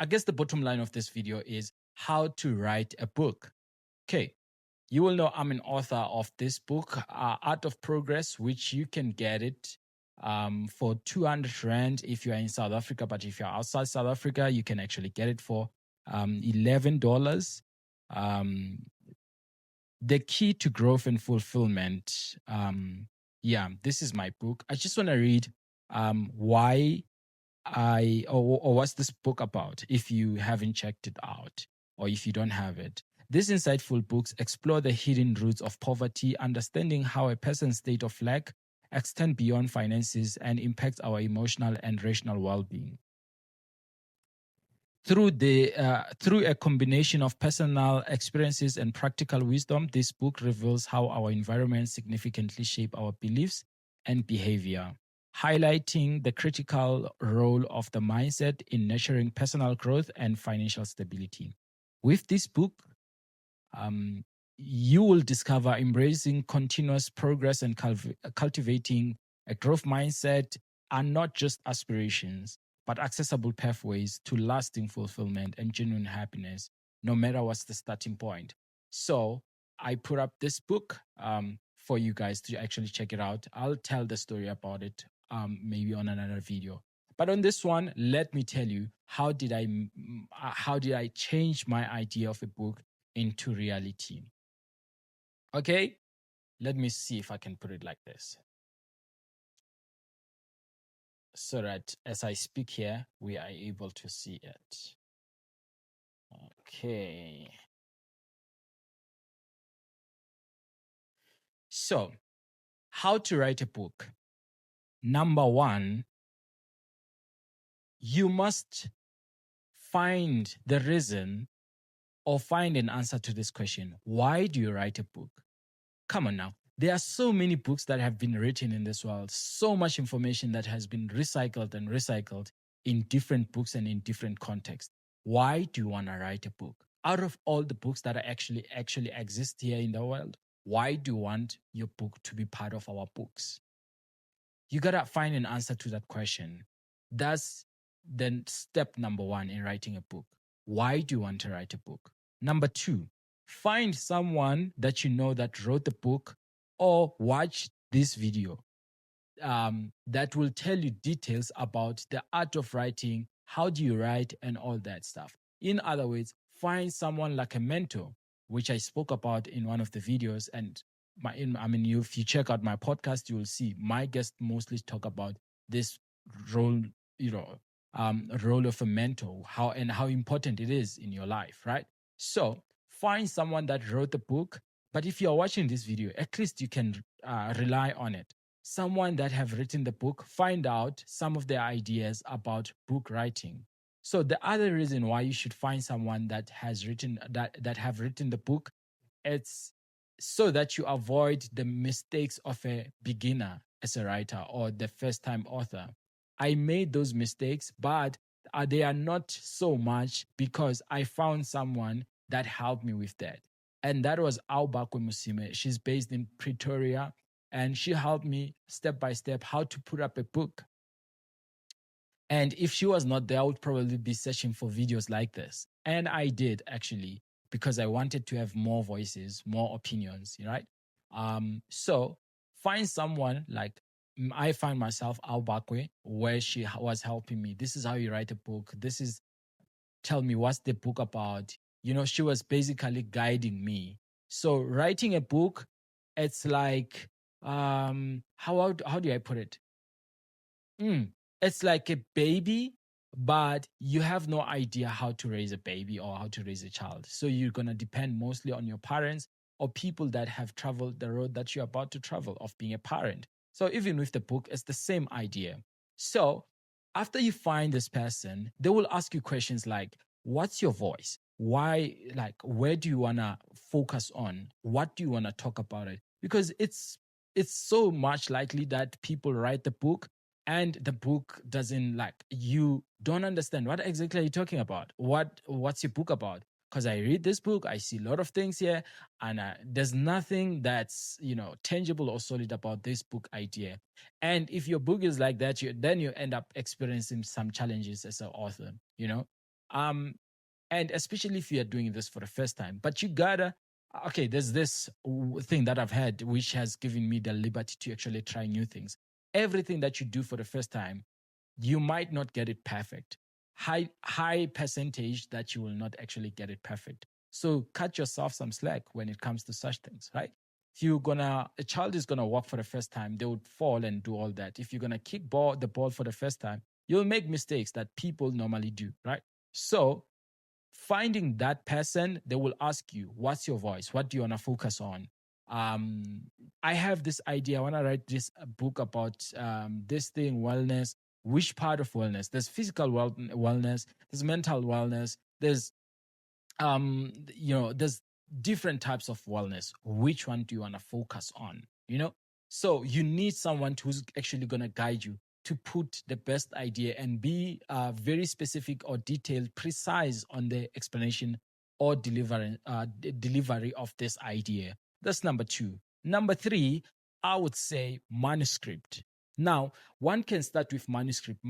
I guess the bottom line of this video is how to write a book. Okay. You will know I'm an author of this book, Art of Progress, which you can get it for 200 Rand if you are in South Africa. But if you're outside South Africa, you can actually get it for $11. The Key to Growth and Fulfillment. This is my book. I just want to read why or what's this book about if you haven't checked it out or if you don't have it. These insightful books explore the hidden roots of poverty, understanding how a person's state of lack extend beyond finances and impact our emotional and rational well-being. Through a combination of personal experiences and practical wisdom, this book reveals how our environment significantly shape our beliefs and behavior, highlighting the critical role of the mindset in nurturing personal growth and financial stability. With this book, you will discover embracing continuous progress and cultivating a growth mindset are not just aspirations, but accessible pathways to lasting fulfillment and genuine happiness, no matter what's the starting point. So I put up this book for you guys to actually check it out. I'll tell the story about it maybe on another video. But on this one, let me tell you how did I change my idea of a book into reality. Okay, let me see if I can put it like this, so that as I speak here, we are able to see it. Okay. So, how to write a book? Number one, you must find the reason or find an answer to this question. Why do you write a book? Come on now. There are so many books that have been written in this world, so much information that has been recycled and recycled in different books and in different contexts. Why do you want to write a book? Out of all the books that are actually exist here in the world, why do you want your book to be part of our books? You got to find an answer to that question. That's then step number one in writing a book. Why do you want to write a book? Number two, find someone that you know that wrote the book or watch this video that will tell you details about the art of writing, how do you write, and all that stuff. In other words, find someone like a mentor, which I spoke about in one of the videos. And if you check out my podcast, you will see my guests mostly talk about this role, role of a mentor, how important it is in your life, right? So find someone that wrote the book. But if you're watching this video, at least you can rely on it. Someone that have written the book, find out some of their ideas about book writing. So the other reason why you should find someone that has written that have written the book, it's so that you avoid the mistakes of a beginner as a writer or the first-time author. I made those mistakes, but they are not so much because I found someone that helped me with that. And that was Aubakwe Musime. She's based in Pretoria, and she helped me step by step how to put up a book. And if she was not there, I would probably be searching for videos like this. And I did, actually, because I wanted to have more voices, more opinions, right? So find someone like I find myself Aubakwe, where she was helping me. This is how you write a book. Tell me what's the book about. She was basically guiding me. So writing a book, it's like, how do I put it? It's like a baby, but you have no idea how to raise a baby or how to raise a child. So you're going to depend mostly on your parents or people that have traveled the road that you're about to travel of being a parent. So even with the book, it's the same idea. So after you find this person, they will ask you questions like, what's your voice? Why, where do you want to focus on? What do you want to talk about it? Because it's so much likely that people write the book and the book doesn't you don't understand what exactly are you talking about. What's your book about? Because I read this book, I see a lot of things here, and there's nothing that's tangible or solid about this book idea. And if your book is like that, then you end up experiencing some challenges as an author. And especially if you're doing this for the first time, but you gotta, okay, there's this thing that I've had, which has given me the liberty to actually try new things. Everything that you do for the first time, you might not get it perfect. High percentage that you will not actually get it perfect. So cut yourself some slack when it comes to such things, right? If a child is gonna walk for the first time, they would fall and do all that. If you're gonna kick the ball for the first time, you'll make mistakes that people normally do, right? So finding that person, they will ask you, what's your voice? What do you want to focus on? Um, I have this idea. I want to write this book about this thing, wellness. Which part of wellness? There's physical wellness, there's mental wellness, there's different types of wellness. Which one do you want to focus on? So you need someone who's actually going to guide you to put the best idea and be very specific or detailed, precise on the explanation or delivery of this idea. That's number 2. Number 3, I would say manuscript. Now, one can start with manuscript.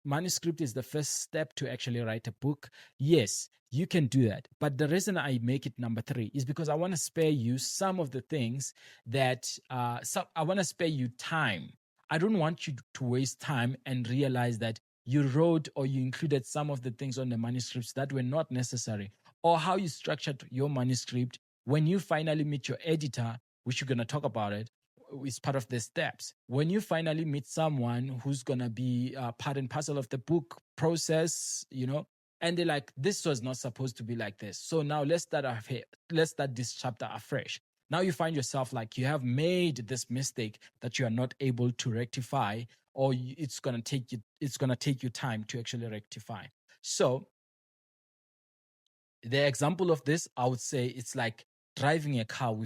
Manuscript is the first step to actually write a book. Yes, you can do that. But the reason I make it number 3 is because I want to spare you some of the things that, I want to spare you time. I don't want you to waste time and realize that you wrote or you included some of the things on the manuscripts that were not necessary, or how you structured your manuscript. When you finally meet your editor, which you're going to talk about it, is part of the steps. When you finally meet someone who's going to be part and parcel of the book process, and they're like, this was not supposed to be like this. So now let's start this chapter afresh. Now you find yourself like you have made this mistake that you are not able to rectify, or it's going to take you time to actually rectify. So the example of this, I would say, it's like driving a car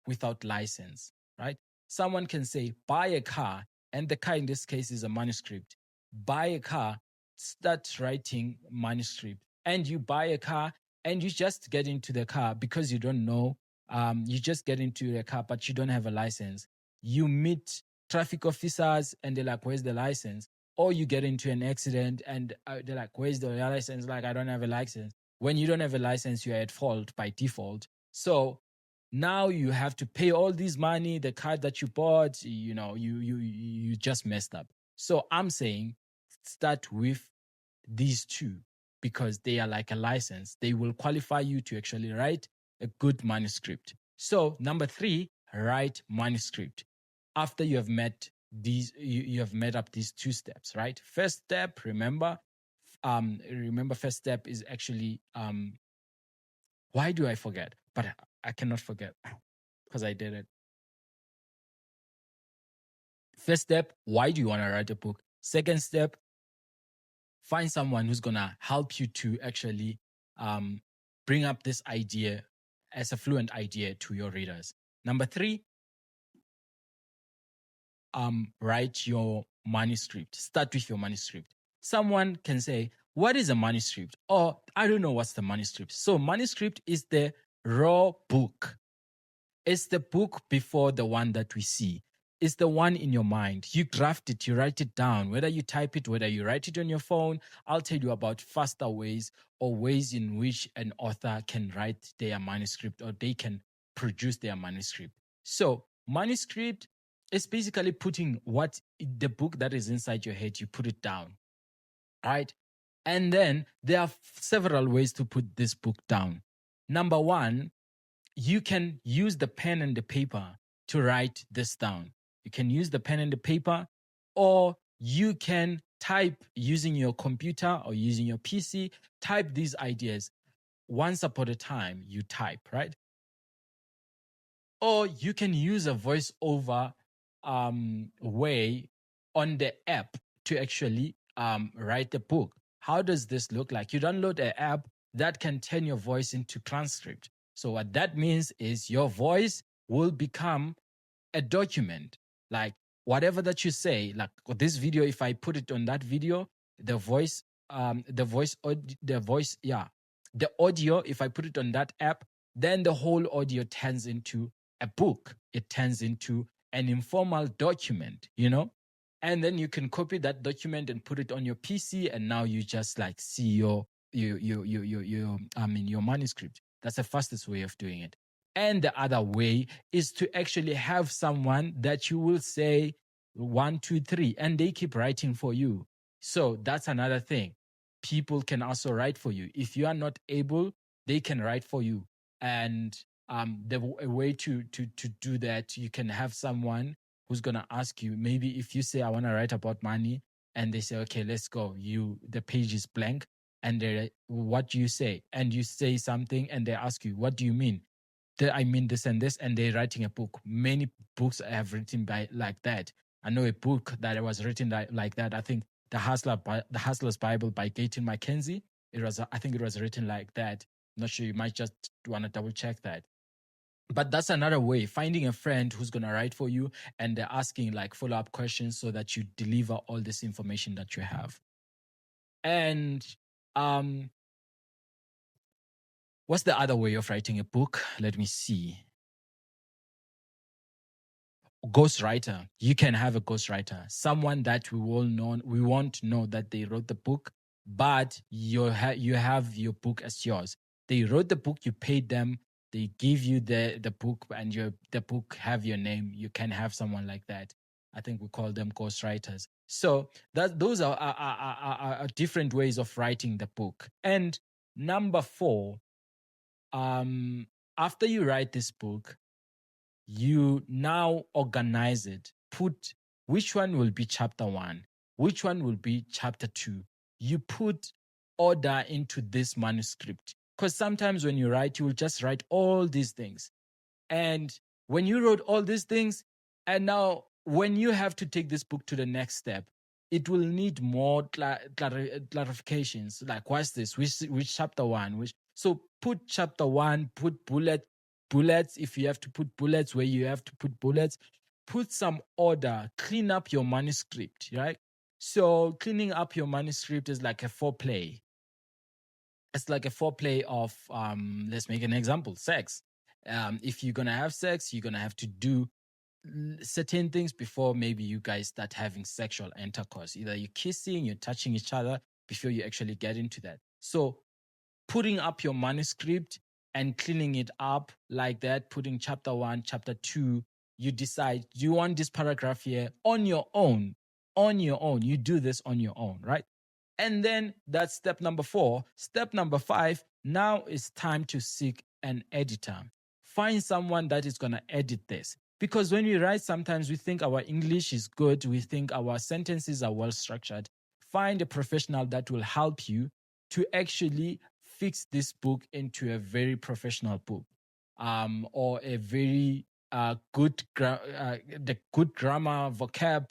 without license, right? Someone can say, buy a car, and the car in this case is a manuscript. Buy a car, start writing manuscript, and you buy a car, and you just get into the car because you don't know. You just get into the car, but you don't have a license. You meet traffic officers, and they're like, where's the license? Or you get into an accident, and they're like, where's the license? Like, I don't have a license. When you don't have a license, you're at fault by default. So now you have to pay all this money, the car that you bought, you just messed up. So I'm saying start with these 2 because they are like a license. They will qualify you to actually write a good manuscript. So number 3, write manuscript. After you have met you have met up these 2 steps, right? First step, remember first step is actually why do I forget? But I cannot forget because I did it. First step, why do you want to write a book? Second step, find someone who's going to help you to actually bring up this idea as a fluent idea to your readers. Number 3, write your manuscript. Start with your manuscript. Someone can say, what is a manuscript? Or I don't know what's the manuscript. So manuscript is the raw book. It's the book before the one that we see. It's the one in your mind. You draft it, you write it down, whether you type it, whether you write it on your phone. I'll tell you about faster ways or ways in which an author can write their manuscript or they can produce their manuscript. So manuscript is basically putting what the book that is inside your head, you put it down, right? And then there are several ways to put this book down. Number 1, you can use the pen and the paper to write this down. You can use the pen and the paper, or you can type using your computer or using your PC, type these ideas. Once upon a time, you type, right? Or you can use a voiceover way on the app to actually write the book. How does this look like? You download an app that can turn your voice into transcript. So what that means is your voice will become a document. Like whatever that you say, like this video, if I put it on that video, the audio, if I put it on that app, then the whole audio turns into a book. It turns into an informal document, and then you can copy that document and put it on your PC, and now you just like see your your manuscript. That's the fastest way of doing it. And the other way is to actually have someone that you will say 1, 2, 3, and they keep writing for you. So that's another thing. People can also write for you. If you are not able, they can write for you. And a way to do that, you can have someone who's gonna ask you. Maybe if you say, I want to write about money, and they say, okay, let's go. The page is blank, and what do you say? And you say something, and they ask you, what do you mean? I mean this and this, and they're writing a book. Many books I have written by like that. I know a book that was written like that. I think the Hustler's Bible by Gayton Mackenzie. I think it was written like that. I'm not sure. You might just want to double check that. But that's another way, finding a friend who's going to write for you, and they're asking like follow-up questions so that you deliver all this information that you have. And what's the other way of writing a book? Let me see. Ghostwriter. You can have a ghostwriter, someone that we won't know that they wrote the book, but you have your book as yours. They wrote the book, you paid them, they give you the book, and the book have your name. You can have someone like that. I think we call them ghostwriters. So those are different ways of writing the book. And number 4, after you write this book, you now organize it. Put which one will be chapter 1, which one will be chapter 2. You put order into this manuscript, because sometimes when you write, you will just write all these things. And when you wrote all these things, and now when you have to take this book to the next step, it will need more clarifications. Like, what's this? Which chapter 1? So put chapter 1, put bullets if you have to put bullets where you have to put bullets. Put some order, clean up your manuscript, right? So cleaning up your manuscript is like a foreplay. It's like a foreplay of let's make an example, sex. If you're gonna have sex, you're gonna have to do certain things before maybe you guys start having sexual intercourse. Either you're kissing, you're touching each other before you actually get into that. So putting up your manuscript and cleaning it up like that, putting chapter 1, chapter 2, you decide, do you want this paragraph here on your own? On your own. You do this on your own, right? And then that's step number 4. Step number 5, now it's time to seek an editor. Find someone that is going to edit this. Because when we write, sometimes we think our English is good, we think our sentences are well structured. Find a professional that will help you to actually fix this book into a very professional book, or a very good grammar, vocab,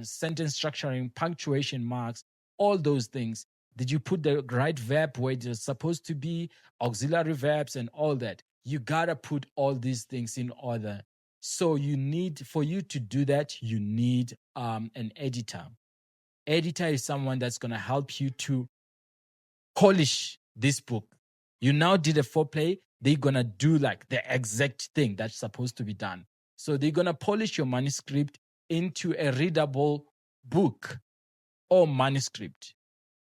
sentence structuring, punctuation marks, all those things. Did you put the right verb where it's supposed to be, auxiliary verbs and all that? You gotta put all these things in order. So for you to do that, you need an editor. Editor is someone that's gonna help you to polish this book. You now did a foreplay. They're gonna do like the exact thing that's supposed to be done. So they're gonna polish your manuscript into a readable book or manuscript.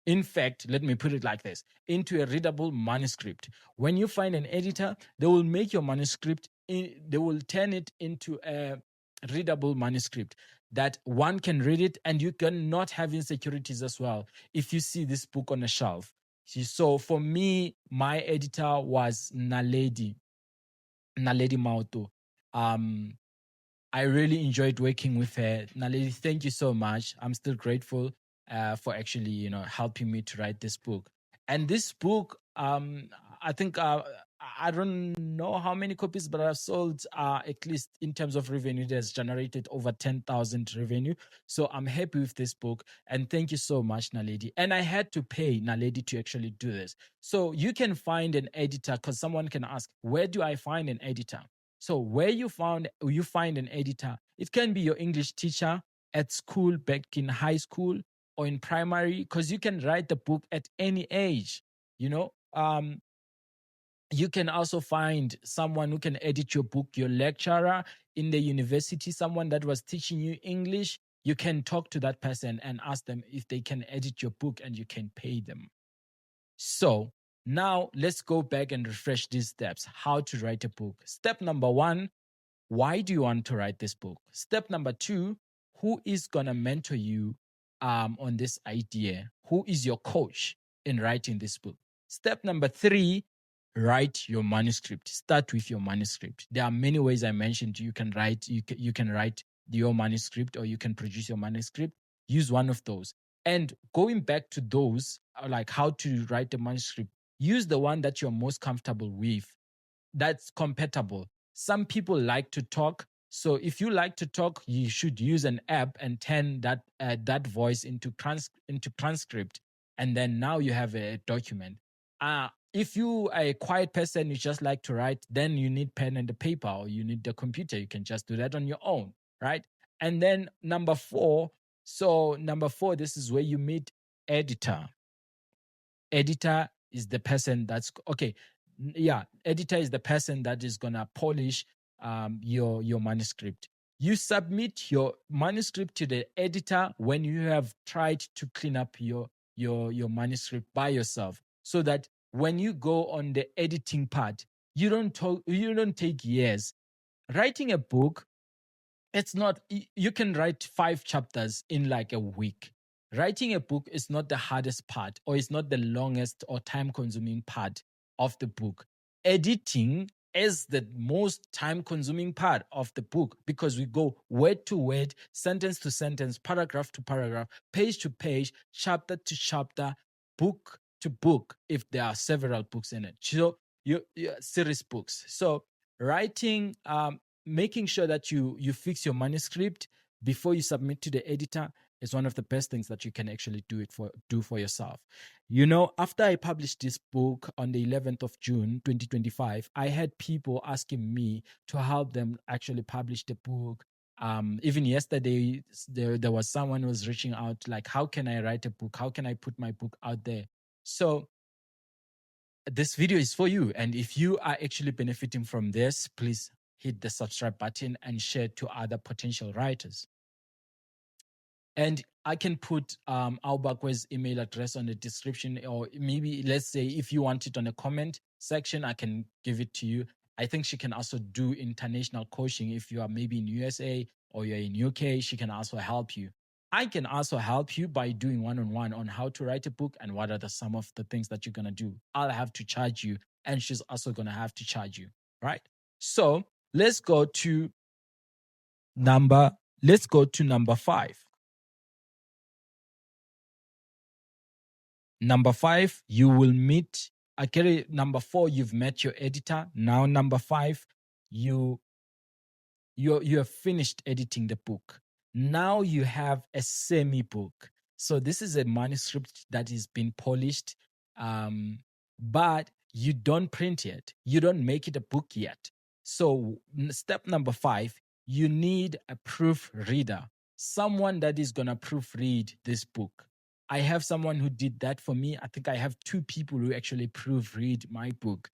In fact, let me put it like this, into a readable manuscript. When you find an editor, they will make your manuscript, they will turn it into a readable manuscript that one can read it, and you can not have insecurities as well if you see this book on a shelf. So for me, my editor was Naledi Mauto. I really enjoyed working with her. Naledi, thank you so much. I'm still grateful for actually, helping me to write this book. And this book, I think I don't know how many copies, but I've sold at least in terms of revenue, it has generated over 10,000 revenue. So I'm happy with this book. And thank you so much, Naledi. And I had to pay Naledi to actually do this. So you can find an editor, because someone can ask, where do I find an editor? So where you find an editor, it can be your English teacher at school, back in high school or in primary, because you can write the book at any age. You can also find someone who can edit your book, your lecturer in the university, someone that was teaching you English. You can talk to that person and ask them if they can edit your book, and you can pay them. So now let's go back and refresh these steps. How to write a book. Step number 1, why do you want to write this book? Step number 2, who is going to mentor you on this idea? Who is your coach in writing this book? Step number 3, write your manuscript. Start with your manuscript. There are many ways I mentioned you can write. You can write your manuscript, or you can produce your manuscript. Use one of those. And going back to those, like how to write a manuscript, use the one that you're most comfortable with, that's compatible. Some people like to talk. So if you like to talk, you should use an app and turn that voice into transcript, and then now you have a document. If you are a quiet person, you just like to write, then you need pen and the paper, or you need the computer. You can just do that on your own, right? And then number 4. So number 4, this is where you meet editor. Editor is the person that's okay. Yeah, editor is the person that is gonna polish your manuscript. You submit your manuscript to the editor when you have tried to clean up your manuscript by yourself, so that when you go on the editing part, you don't take years. Writing a book, it's not, you can write 5 chapters in like a week. Writing a book is not the hardest part, or it's not the longest or time consuming part of the book. Editing is the most time consuming part of the book, because we go word to word, sentence to sentence, paragraph to paragraph, page to page, chapter to chapter, book to book, if there are several books in it. So you series books. So writing, making sure that you fix your manuscript before you submit to the editor is one of the best things that you can actually do for yourself. After I published this book on the 11th of June 2025, I had people asking me to help them actually publish the book. Even yesterday, there was someone who was reaching out, like, how can I write a book? How can I put my book out there? So this video is for you. And if you are actually benefiting from this, please hit the subscribe button and share to other potential writers. And I can put Albakwe's email address on the description, or maybe, let's say, if you want it on the comment section, I can give it to you. I think she can also do international coaching. If you are maybe in USA or you're in UK, she can also help you. I can also help you by doing one-on-one on how to write a book and what are some of the things that you're going to do. I'll have to charge you, and she's also going to have to charge you, right? So let's go to number 5. Number 5, you will meet. Okay, number 4, you've met your editor. Now, number 5, you have finished editing the book. Now you have a semi-book. So this is a manuscript that is being polished, but you don't print it. You don't make it a book yet. So step number 5, you need a proofreader, someone that is going to proofread this book. I have someone who did that for me. I think I have 2 people who actually proofread my book.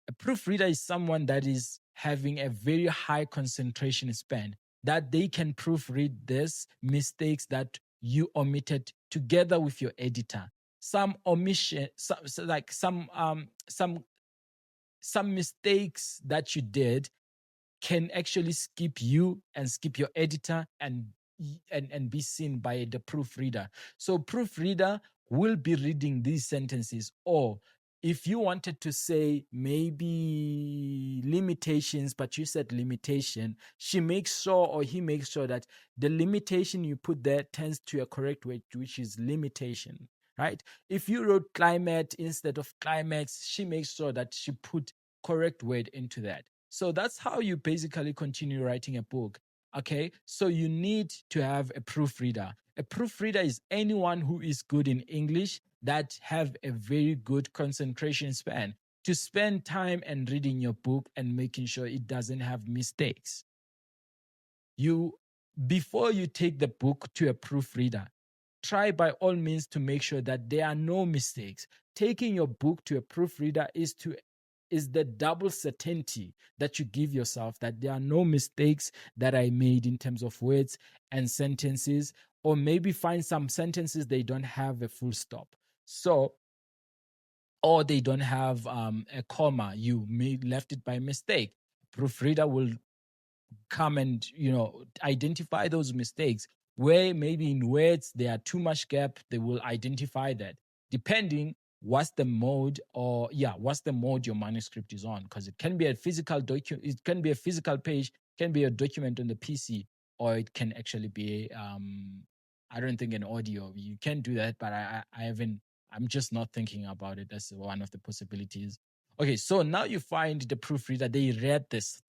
A proofreader is someone that is having a very high concentration span, that they can proofread this mistakes that you omitted together with your editor. Some omission, some mistakes that you did can actually skip you and skip your editor and be seen by the proofreader. So proofreader will be reading these sentences, or if you wanted to say maybe limitations, but you said limitation, she makes sure, or he makes sure, that the limitation you put there tends to a correct word, which is limitation, right? If you wrote climate instead of climax, she makes sure that she put correct word into that. So that's how you basically continue writing a book. Okay, so you need to have a proofreader. A proofreader is anyone who is good in English, that have a very good concentration span to spend time and reading your book and making sure it doesn't have mistakes. Before you take the book to a proofreader, try by all means to make sure that there are no mistakes. Taking your book to a proofreader is the double certainty that you give yourself that there are no mistakes that I made in terms of words and sentences, or maybe find some sentences they don't have a full stop. So or they don't have a comma. You may left it by mistake. Proofreader will come and identify those mistakes where maybe in words there are too much gap. They will identify that depending what's the mode, or what's the mode your manuscript is on, because it can be a physical document, it can be a physical page, can be a document on the PC, or it can actually be I don't think an audio. You can do that, but I haven't, I'm just not thinking about it as one of the possibilities. Okay, so now you find the proofreader. They read this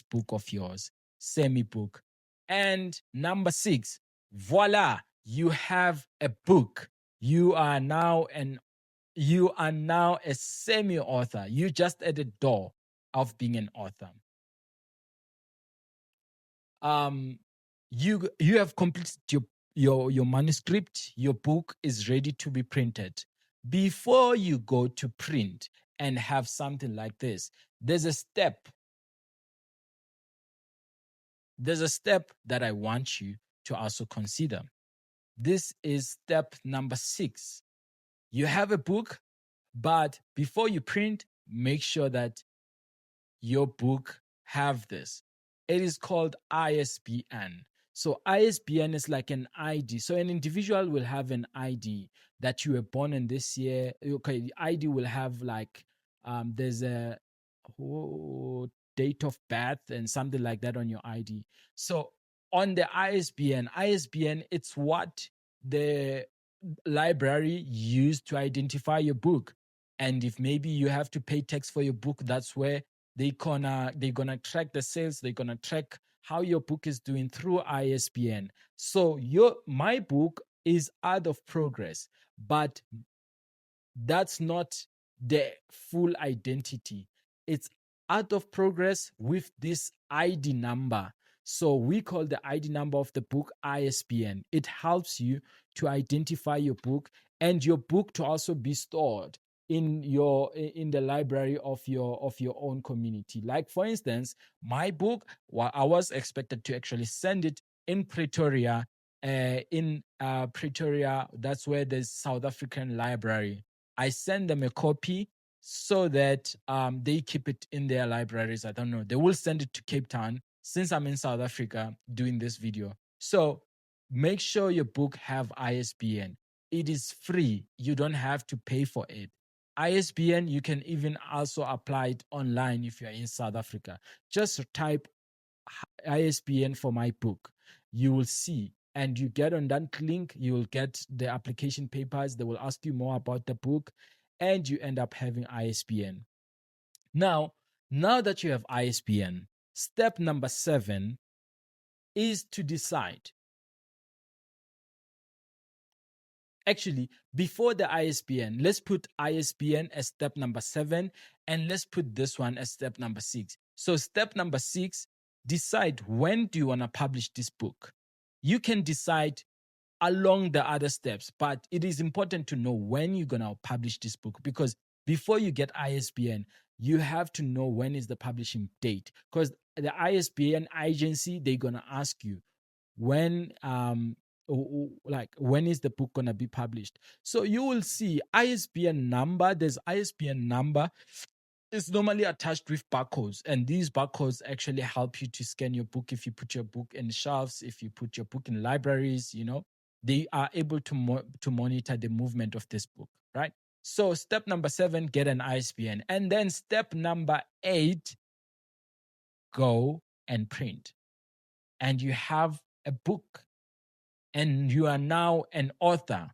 book of yours, semi book, and number 6, voila, you have a book. You are now a semi author. You just at the door of being an author. You have completed your manuscript. Your book is ready to be printed. Before you go to print and have something like this, there's a step that I want you to also consider. This is step number 6. You have a book, but before you print, make sure that your book have this. It is called ISBN. So ISBN is like an ID. So an individual will have an ID that you were born in this year. Okay, the ID will have like there's a date of birth and something like that on your ID. So on the ISBN, it's what the library used to identify your book. And if maybe you have to pay tax for your book, that's where they're gonna track the sales. They're gonna track how your book is doing through ISBN. So my book is out of progress, but that's not the full identity. It's out of progress with this ID number. So we call the ID number of the book ISBN. It helps you to identify your book, and your book to also be stored in the library of your own community. Like for instance, my book, I was expected to actually send it in Pretoria. In Pretoria, that's where there's South African library. I send them a copy so that they keep it in their libraries. I don't know. They will send it to Cape Town since I'm in South Africa doing this video. So make sure your book have ISBN. It is free. You don't have to pay for it. ISBN, you can even also apply it online if you're in South Africa. Just type ISBN for my book. You will see, and you get on that link, you will get the application papers. They will ask you more about the book, and you end up having ISBN. Now that you have ISBN, step number 7 is to decide. Actually, before the ISBN, let's put ISBN as step number 7, and let's put this one as step number 6. So step number 6, decide when do you want to publish this book. You can decide along the other steps, but it is important to know when you're going to publish this book, because before you get ISBN, you have to know when is the publishing date, because the ISBN agency, they're going to ask you when when is the book going to be published. So you will see ISBN number. There's ISBN number. It's normally attached with barcodes, and these barcodes actually help you to scan your book. If you put your book in shelves, if you put your book in libraries, they are able to monitor the movement of this book, right? So step number 7, get an ISBN. And then step number 8, go and print. And you have a book, and you are now an author.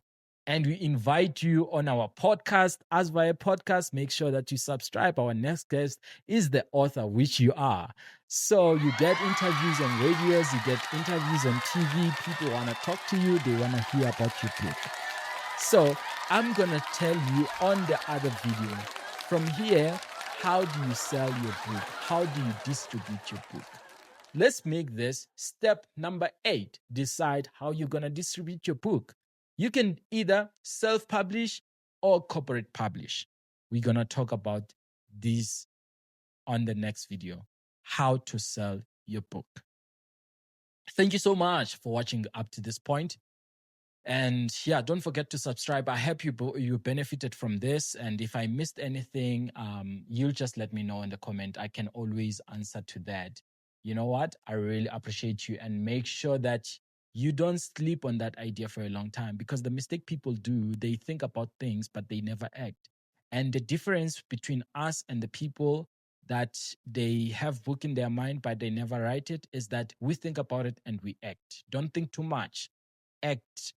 And we invite you on our podcast. As via podcast, make sure that you subscribe. Our next guest is the author, which you are. So you get interviews on radios, you get interviews on TV. People want to talk to you. They want to hear about your book. So I'm going to tell you on the other video. From here, how do you sell your book? How do you distribute your book? Let's make this step number 8. Decide how you're going to distribute your book. You can either self-publish or corporate publish. We're going to talk about this on the next video, how to sell your book. Thank you so much for watching up to this point. And yeah, don't forget to subscribe. I hope you benefited from this. And if I missed anything, you'll just let me know in the comment. I can always answer to that. You know what? I really appreciate you, and make sure that you don't sleep on that idea for a long time, because the mistake people do, they think about things, but they never act. And the difference between us and the people that they have book in their mind, but they never write it, is that we think about it and we act. Don't think too much. Act.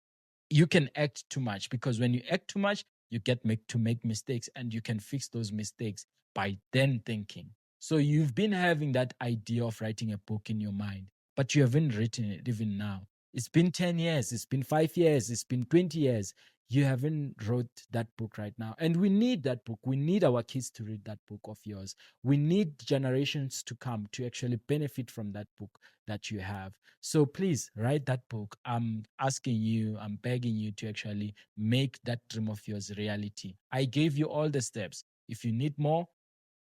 You can act too much, because when you act too much, you get to make mistakes, and you can fix those mistakes by then thinking. So you've been having that idea of writing a book in your mind, but you haven't written it even now. It's been 10 years, it's been 5 years, it's been 20 years. You haven't wrote that book right now. And we need that book. We need our kids to read that book of yours. We need generations to come to actually benefit from that book that you have. So please write that book. I'm asking you, I'm begging you to actually make that dream of yours reality. I gave you all the steps. If you need more,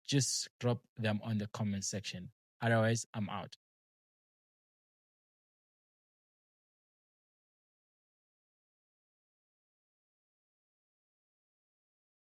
just drop them on the comment section. Otherwise, I'm out.